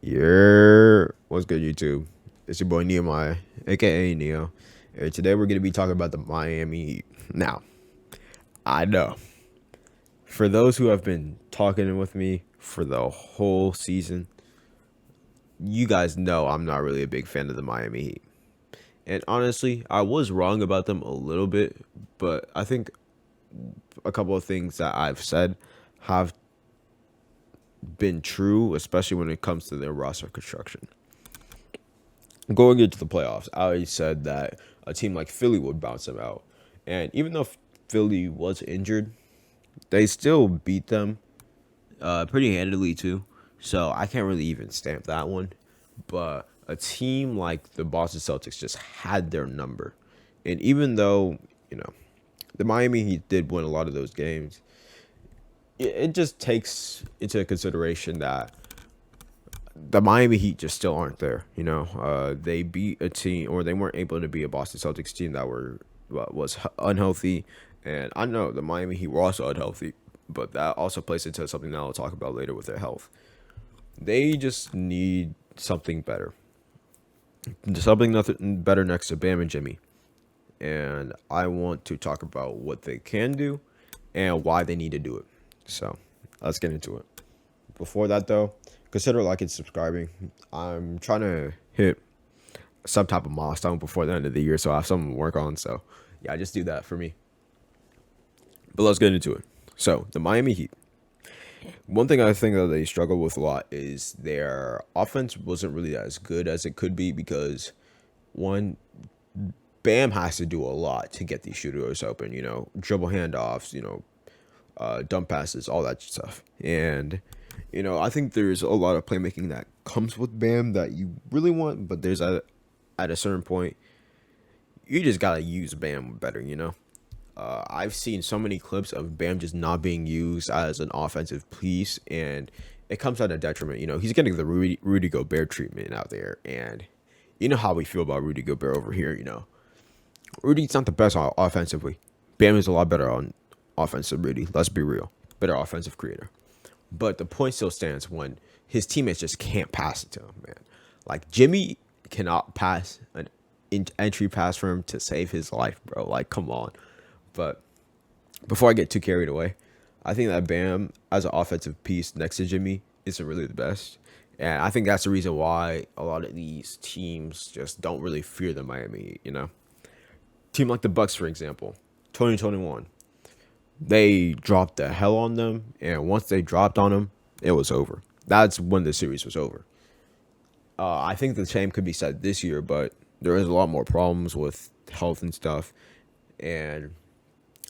What's good, YouTube? It's your boy Nehemiah, aka Neo. And today we're gonna be talking about the Miami Heat. Now, I know for those who have been talking with me for the whole season, you guys know I'm not really a big fan of the Miami Heat. And honestly, I was wrong about them a little bit, but I think a couple of things that I've said have been true, especially when it comes to their roster construction. Going into the playoffs, I said that a team like Philly would bounce them out. And even though Philly was injured, they still beat them pretty handily too. So I can't really even stamp that one. But a team like the Boston Celtics just had their number. And even though, you know, the Miami Heat did win a lot of those games, it just takes into consideration that the Miami Heat just still aren't there. They beat a team, or they weren't able to beat a Boston Celtics team that was unhealthy, and I know the Miami Heat were also unhealthy, but that also plays into something that I'll talk about later with their health. They just need something better, something nothing better next to Bam and Jimmy, and I want to talk about what they can do and why they need to do it. So let's get into it. Before that, though, consider liking and subscribing. I'm trying to hit some type of milestone before the end of the year, so I have something to work on. So, yeah, just do that for me. But let's get into it. So, the Miami Heat. One thing I think that they struggle with a lot is their offense wasn't really as good as it could be because, one, Bam has to do a lot to get these shooters open, dribble handoffs, dump passes, all that stuff. And I think there's a lot of playmaking that comes with Bam that you really want, but at a certain point, you just gotta use Bam better. I've seen so many clips of Bam just not being used as an offensive piece, and it comes at a detriment. He's getting the Rudy Gobert treatment out there, and you know how we feel about Rudy Gobert over here. Rudy's not the best offensively. Bam is a lot better on offense than Rudy. Let's be real, better offensive creator. But the point still stands when his teammates just can't pass it to him, man. Like, Jimmy cannot pass an entry pass for him to save his life, bro. Like, come on. But before I get too carried away, I think that Bam, as an offensive piece next to Jimmy, isn't really the best. And I think that's the reason why a lot of these teams just don't really fear the Miami Heat. Team like the Bucks, for example, 2021. They dropped the hell on them, and once they dropped on them, it was over. That's when the series was over. I think the same could be said this year, but there is a lot more problems with health and stuff, and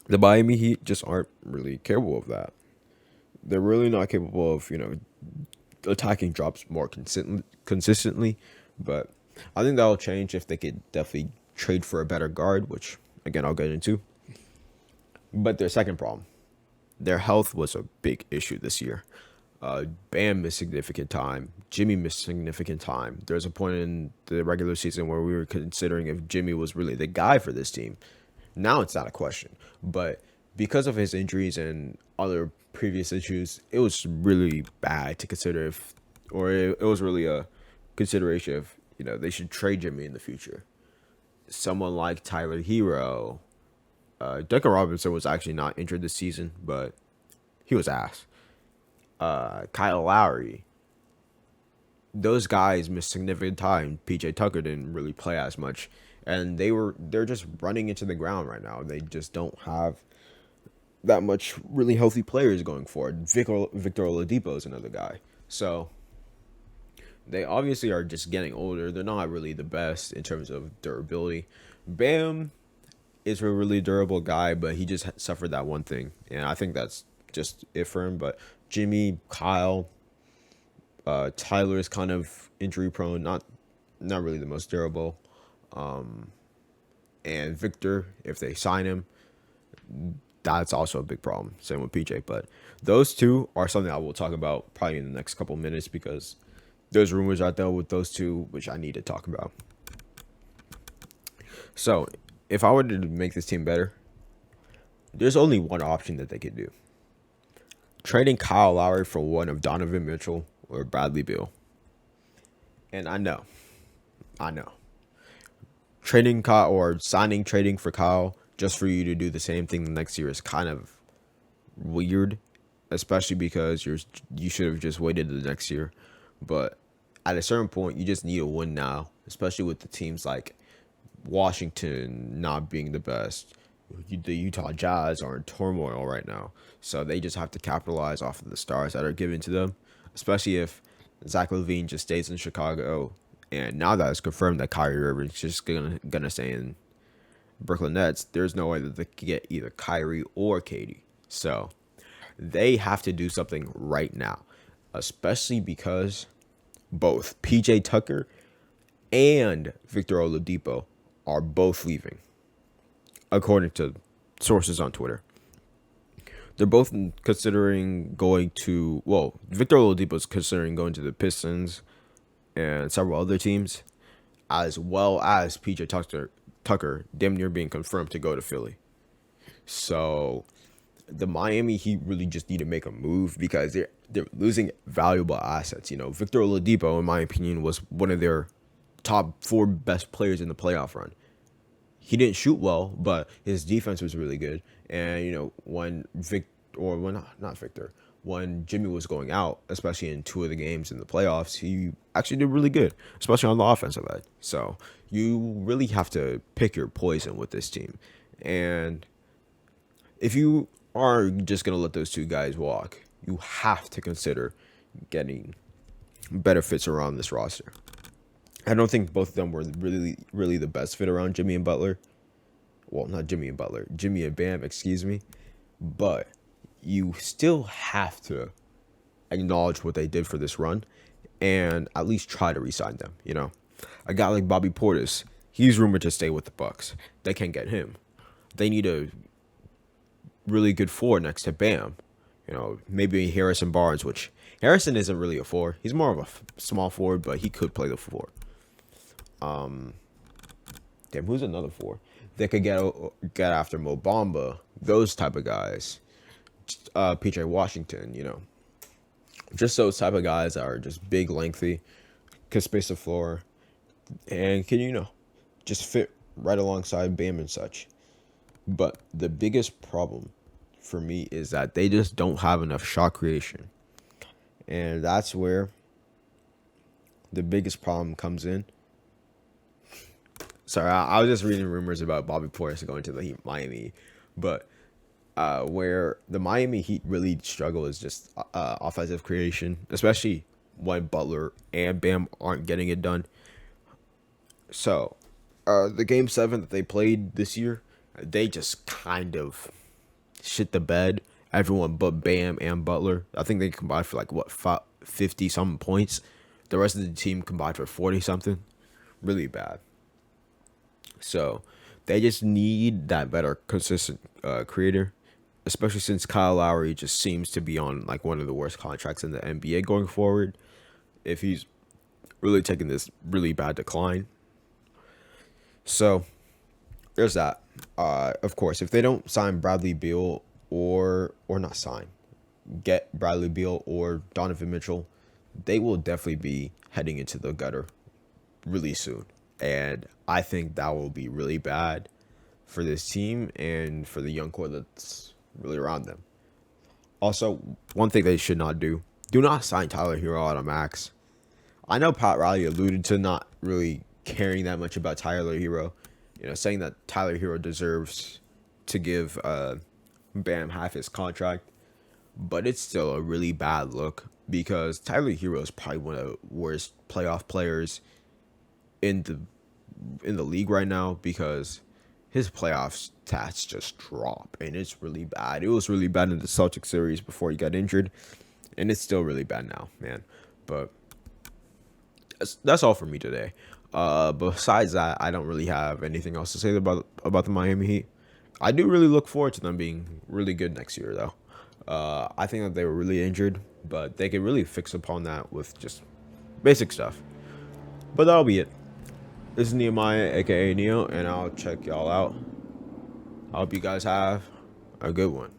the Miami Heat just aren't really capable of that. They're really not capable of attacking drops more consistently, but I think that'll change if they could definitely trade for a better guard, which again I'll get into. But their second problem, their health was a big issue this year. Bam missed significant time. Jimmy missed significant time. There's a point in the regular season where we were considering if Jimmy was really the guy for this team. Now it's not a question. But because of his injuries and other previous issues, it was really bad to consider it was really a consideration if, they should trade Jimmy in the future. Someone like Tyler Hero. Duncan Robinson was actually not injured this season, but he was ass. Kyle Lowry. Those guys missed significant time. PJ Tucker didn't really play as much, and they're just running into the ground right now. They just don't have that much really healthy players going forward. Victor Oladipo is another guy. So they obviously are just getting older. They're not really the best in terms of durability. Bam is a really durable guy, but he just suffered that one thing, and I think that's just it for him. But Jimmy, Kyle, Tyler is kind of injury prone, not really the most durable, and Victor, if they sign him, that's also a big problem. Same with PJ, but those two are something I will talk about probably in the next couple minutes because there's rumors out there with those two which I need to talk about. So if I were to make this team better, there's only one option that they could do. Trading Kyle Lowry for one of Donovan Mitchell or Bradley Beal. And I know, trading Kyle or signing trading for Kyle just for you to do the same thing the next year is kind of weird, especially because you should have just waited the next year. But at a certain point, you just need a win now, especially with the teams like Washington not being the best. The Utah Jazz are in turmoil right now, so they just have to capitalize off of the stars that are given to them, especially if Zach LaVine just stays in Chicago. And now that it's confirmed that Kyrie Irving's just gonna stay in Brooklyn Nets, there's no way that they could get either Kyrie or Katie. So they have to do something right now, especially because both PJ Tucker and Victor Oladipo are both leaving, according to sources on Twitter. They're both considering going to, well, Victor Oladipo is considering going to the Pistons and several other teams, as well as PJ Tucker damn near being confirmed to go to Philly. So the Miami Heat really just need to make a move because they're losing valuable assets. You know, Victor Oladipo, in my opinion, was one of their top 4 best players in the playoff run. He didn't shoot well, but his defense was really good. And you know, when Jimmy was going out, especially in 2 of the games in the playoffs, he actually did really good, especially on the offensive end. So you really have to pick your poison with this team. And if you are just going to let those 2 guys walk, you have to consider getting better fits around this roster. I don't think both of them were really the best fit around Jimmy and Butler. Well, not Jimmy and Butler, Jimmy and Bam, excuse me. But you still have to acknowledge what they did for this run and at least try to re-sign them, you know. A guy like Bobby Portis, he's rumored to stay with the Bucks. They can't get him. They need a really good 4 next to Bam. You know, maybe Harrison Barnes, which Harrison isn't really a 4. He's more of a small forward, but he could play the 4. Damn, who's another 4? They could get after Mo Bamba, those type of guys. PJ Washington, you know. Just those type of guys that are just big, lengthy, can space the floor, and can, you know, just fit right alongside Bam and such. But the biggest problem for me is that they just don't have enough shot creation. And that's where the biggest problem comes in. Sorry, I was just reading rumors about Bobby Portis going to the Miami. But where the Miami Heat really struggle is just offensive creation, especially when Butler and Bam aren't getting it done. So the Game 7 that they played this year, they just kind of shit the bed. Everyone but Bam and Butler. I think they combined for like, what, 50-something points. The rest of the team combined for 40-something. Really bad. So they just need that better, consistent creator, especially since Kyle Lowry just seems to be on like one of the worst contracts in the NBA going forward. If he's really taking this really bad decline. So there's that. Of course, if they don't sign Bradley Beal or not sign, get Bradley Beal or Donovan Mitchell, they will definitely be heading into the gutter really soon. And I think that will be really bad for this team and for the young core that's really around them. Also, one thing they should not do not sign Tyler Hero out of max. I know Pat Riley alluded to not really caring that much about Tyler Hero, you know, saying that Tyler Hero deserves to give Bam half his contract, but it's still a really bad look because Tyler Hero is probably one of the worst playoff players in the league right now because his playoff stats just drop and it's really bad. It was really bad in the Celtics series before he got injured, and it's still really bad now, man. But that's all for me today. Besides that, I don't really have anything else to say about the Miami Heat. I do really look forward to them being really good next year, though. I think that they were really injured, but they could really fix upon that with just basic stuff. But that'll be it. This is Nehemiah, aka Neo, and I'll check y'all out. I hope you guys have a good one.